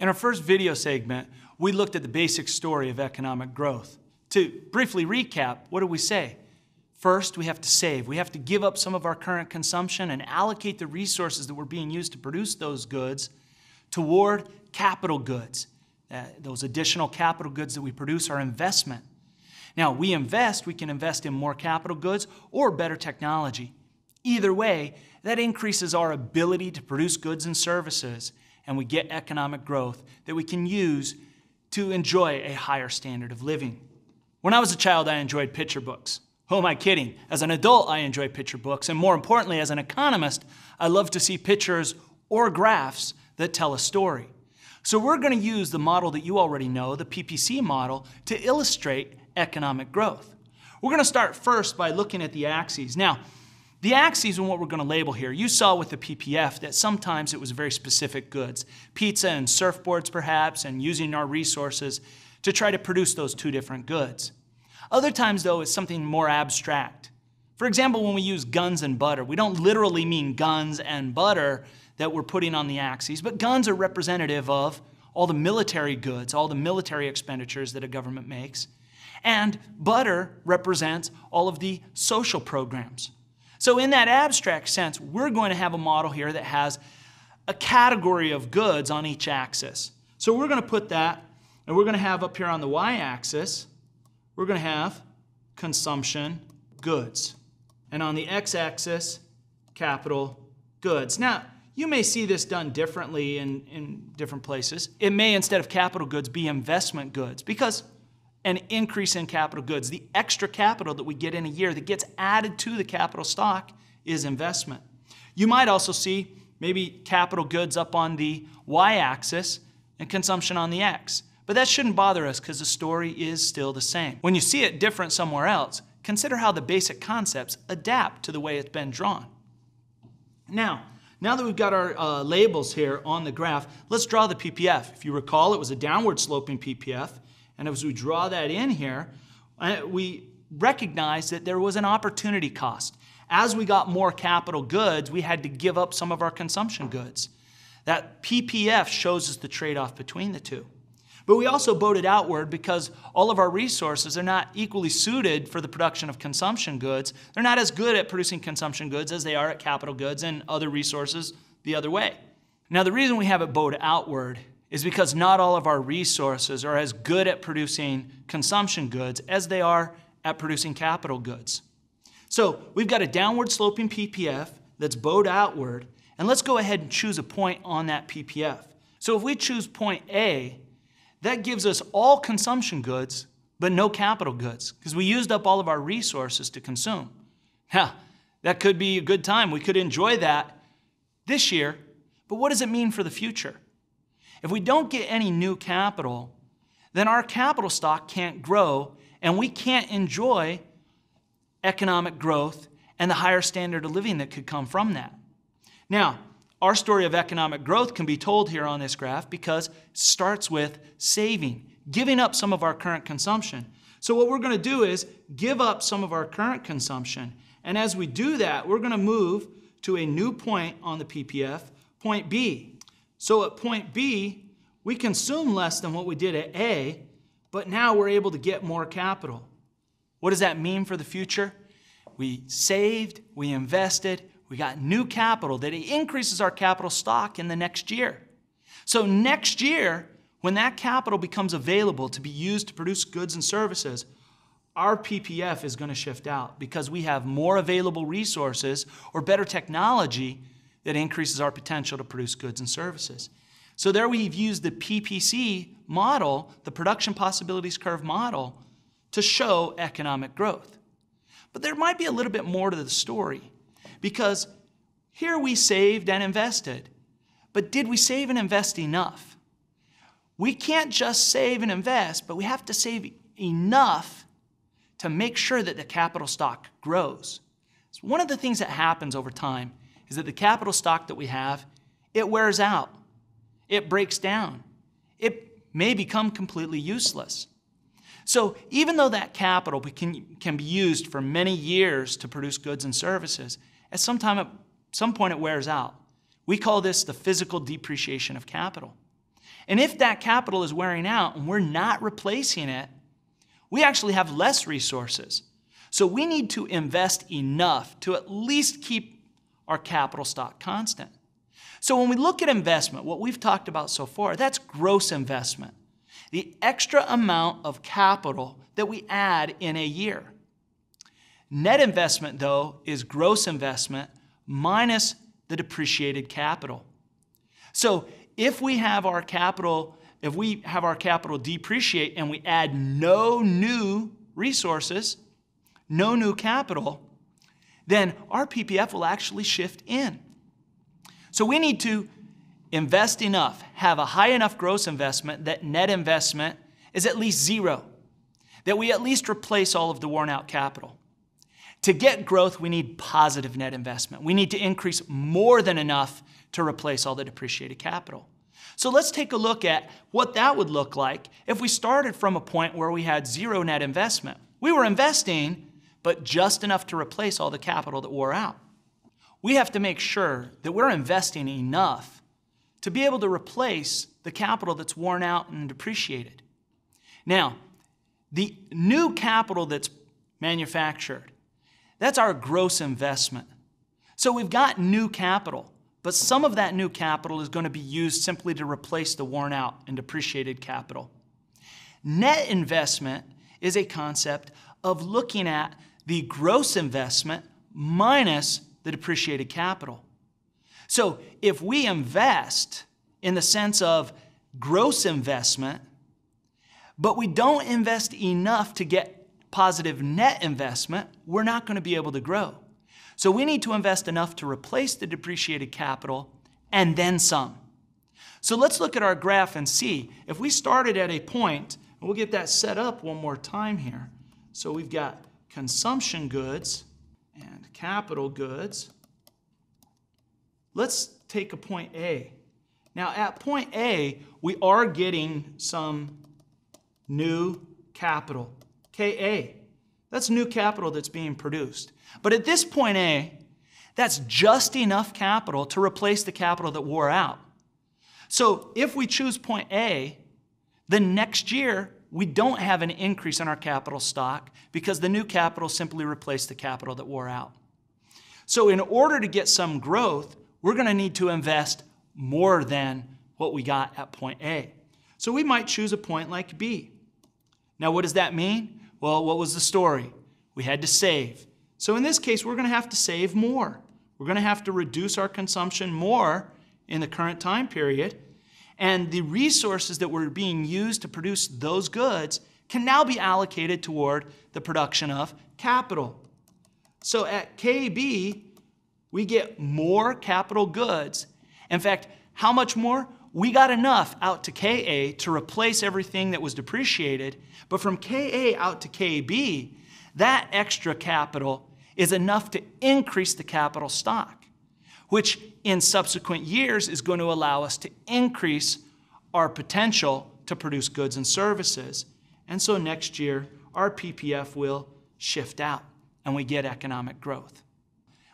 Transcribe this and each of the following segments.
In our first video segment, we looked at the basic story of economic growth. To briefly recap, what did we say? First, we have to save. We have to give up some of our current consumption and allocate the resources that were being used to produce those goods toward capital goods. Those additional capital goods that we produce are investment. Now, we can invest in more capital goods or better technology. Either way, that increases our ability to produce goods and services, and we get economic growth that we can use to enjoy a higher standard of living. When I was a child, I enjoyed picture books. Who am I kidding? As an adult, I enjoy picture books, and more importantly, as an economist, I love to see pictures or graphs that tell a story. So we're going to use the model that you already know, the PPC model, to illustrate economic growth. We're going to start first by looking at the axes. Now, the axes are what we're going to label here. You saw with the PPF that sometimes it was very specific goods, pizza and surfboards perhaps, and using our resources to try to produce those two different goods. Other times, though, it's something more abstract. For example, when we use guns and butter, we don't literally mean guns and butter that we're putting on the axes, but guns are representative of all the military goods, all the military expenditures that a government makes, and butter represents all of the social programs. So in that abstract sense, we're going to have a model here that has a category of goods on each axis. So we're going to put that, and we're going to have up here on the y-axis, we're going to have consumption goods. And on the x-axis, capital goods. Now, you may see this done differently in different places. It may, instead of capital goods, be investment goods, because an increase in capital goods, the extra capital that we get in a year that gets added to the capital stock, is investment. You might also see maybe capital goods up on the y-axis and consumption on the x. But that shouldn't bother us because the story is still the same. When you see it different somewhere else, consider how the basic concepts adapt to the way it's been drawn. Now that we've got our labels here on the graph, let's draw the PPF. If you recall, it was a downward sloping PPF. And as we draw that in here, we recognize that there was an opportunity cost. As we got more capital goods, we had to give up some of our consumption goods. That PPF shows us the trade-off between the two. But we also bowed it outward because all of our resources are not equally suited for the production of consumption goods. They're not as good at producing consumption goods as they are at capital goods and other resources the other way. Now, the reason we have it bowed outward is because not all of our resources are as good at producing consumption goods as they are at producing capital goods. So we've got a downward sloping PPF that's bowed outward, and let's go ahead and choose a point on that PPF. So if we choose point A, that gives us all consumption goods, but no capital goods, because we used up all of our resources to consume. Now, that could be a good time. We could enjoy that this year, but what does it mean for the future? If we don't get any new capital, then our capital stock can't grow, and we can't enjoy economic growth and the higher standard of living that could come from that. Now, our story of economic growth can be told here on this graph because it starts with saving, giving up some of our current consumption. So what we're going to do is give up some of our current consumption. And as we do that, we're going to move to a new point on the PPF, point B. So at point B, we consume less than what we did at A, but now we're able to get more capital. What does that mean for the future? We saved, we invested, we got new capital that increases our capital stock in the next year. So next year, when that capital becomes available to be used to produce goods and services, our PPF is going to shift out because we have more available resources or better technology that increases our potential to produce goods and services. So there we've used the PPC model, the production possibilities curve model, to show economic growth. But there might be a little bit more to the story, because here we saved and invested. But did we save and invest enough? We can't just save and invest, but we have to save enough to make sure that the capital stock grows. So one of the things that happens over time is that the capital stock that we have, it wears out. It breaks down. It may become completely useless. So even though that capital can be used for many years to produce goods and services, at some point it wears out. We call this the physical depreciation of capital. And if that capital is wearing out and we're not replacing it, we actually have less resources. So we need to invest enough to at least keep our capital stock constant. So when we look at investment, what we've talked about so far, that's gross investment. The extra amount of capital that we add in a year. Net investment, though, is gross investment minus the depreciated capital. So if we have our capital depreciate and we add no new resources, no new capital, then our PPF will actually shift in. So we need to invest enough, have a high enough gross investment that net investment is at least zero, that we at least replace all of the worn out capital. To get growth, we need positive net investment. We need to increase more than enough to replace all the depreciated capital. So let's take a look at what that would look like if we started from a point where we had zero net investment. We were investing, but just enough to replace all the capital that wore out. We have to make sure that we're investing enough to be able to replace the capital that's worn out and depreciated. Now, the new capital that's manufactured, that's our gross investment. So we've got new capital, but some of that new capital is going to be used simply to replace the worn out and depreciated capital. Net investment is a concept of looking at the gross investment minus the depreciated capital. So if we invest in the sense of gross investment, but we don't invest enough to get positive net investment, we're not going to be able to grow. So we need to invest enough to replace the depreciated capital and then some. So let's look at our graph and see if we started at a point, and we'll get that set up one more time here. So we've got consumption goods and capital goods. Let's take a point A. Now at point A, we are getting some new capital. KA. That's new capital that's being produced. But at this point A, that's just enough capital to replace the capital that wore out. So if we choose point A, the next year we don't have an increase in our capital stock because the new capital simply replaced the capital that wore out. So in order to get some growth, we're going to need to invest more than what we got at point A. So we might choose a point like B. Now what does that mean? Well, what was the story? We had to save. So in this case, we're going to have to save more. We're going to have to reduce our consumption more in the current time period. And the resources that were being used to produce those goods can now be allocated toward the production of capital. So at KB, we get more capital goods. In fact, how much more? We got enough out to KA to replace everything that was depreciated, but from KA out to KB, that extra capital is enough to increase the capital stock, which in subsequent years is going to allow us to increase our potential to produce goods and services. And so next year, our PPF will shift out and we get economic growth.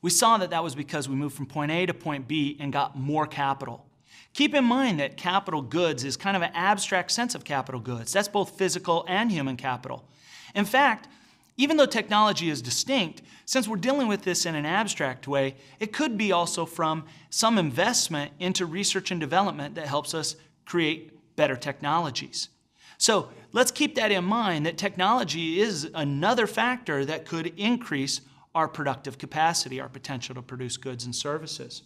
We saw that that was because we moved from point A to point B and got more capital. Keep in mind that capital goods is kind of an abstract sense of capital goods. That's both physical and human capital. In fact, even though technology is distinct, since we're dealing with this in an abstract way, it could be also from some investment into research and development that helps us create better technologies. So let's keep that in mind, that technology is another factor that could increase our productive capacity, our potential to produce goods and services.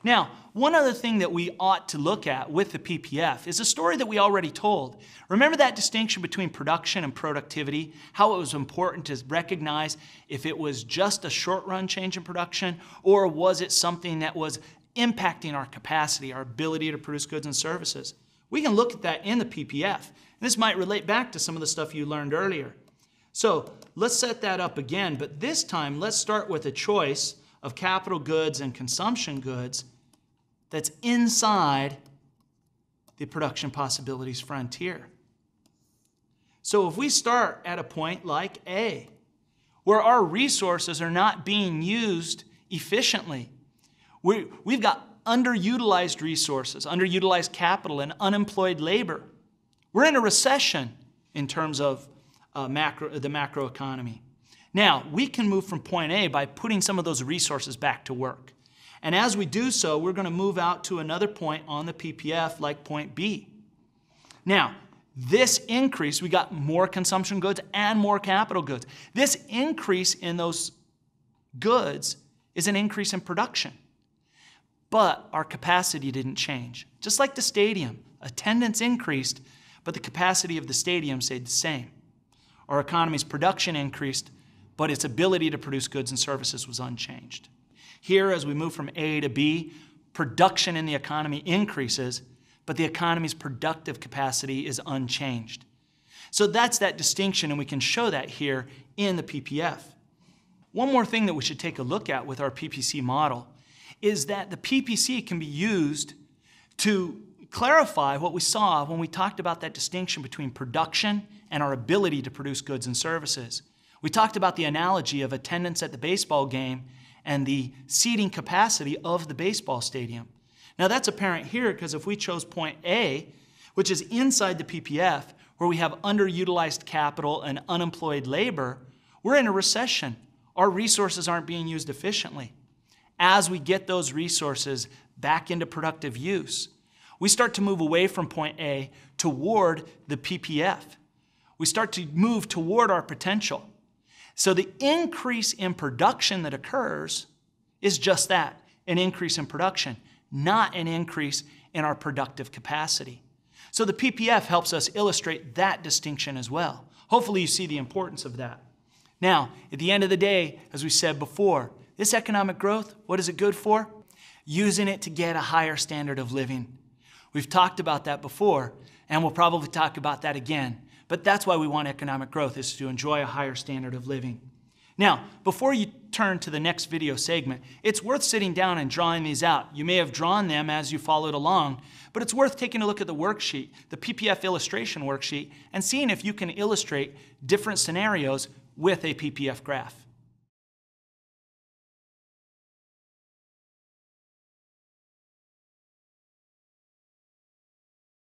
Now, one other thing that we ought to look at with the PPF is a story that we already told. Remember that distinction between production and productivity, how it was important to recognize if it was just a short-run change in production, or was it something that was impacting our capacity, our ability to produce goods and services? We can look at that in the PPF. This might relate back to some of the stuff you learned earlier. So let's set that up again, but this time let's start with a choice of capital goods and consumption goods that's inside the production possibilities frontier. So if we start at a point like A, where our resources are not being used efficiently, we've got underutilized resources, underutilized capital, and unemployed labor. We're in a recession in terms of the macroeconomy. Now, we can move from point A by putting some of those resources back to work. And as we do so, we're going to move out to another point on the PPF like point B. Now, this increase, we got more consumption goods and more capital goods. This increase in those goods is an increase in production. But our capacity didn't change. Just like the stadium, attendance increased, but the capacity of the stadium stayed the same. Our economy's production increased, but its ability to produce goods and services was unchanged. Here, as we move from A to B, production in the economy increases, but the economy's productive capacity is unchanged. So that's that distinction, and we can show that here in the PPF. One more thing that we should take a look at with our PPC model is that the PPC can be used to clarify what we saw when we talked about that distinction between production and our ability to produce goods and services. We talked about the analogy of attendance at the baseball game and the seating capacity of the baseball stadium. Now that's apparent here because if we chose point A, which is inside the PPF, where we have underutilized capital and unemployed labor, we're in a recession. Our resources aren't being used efficiently. As we get those resources back into productive use, we start to move away from point A toward the PPF. We start to move toward our potential. So the increase in production that occurs is just that, an increase in production, not an increase in our productive capacity. So the PPF helps us illustrate that distinction as well. Hopefully you see the importance of that. Now, at the end of the day, as we said before, this economic growth, what is it good for? Using it to get a higher standard of living. We've talked about that before, and we'll probably talk about that again. But that's why we want economic growth, is to enjoy a higher standard of living. Now, before you turn to the next video segment, it's worth sitting down and drawing these out. You may have drawn them as you followed along, but it's worth taking a look at the worksheet, the PPF illustration worksheet, and seeing if you can illustrate different scenarios with a PPF graph.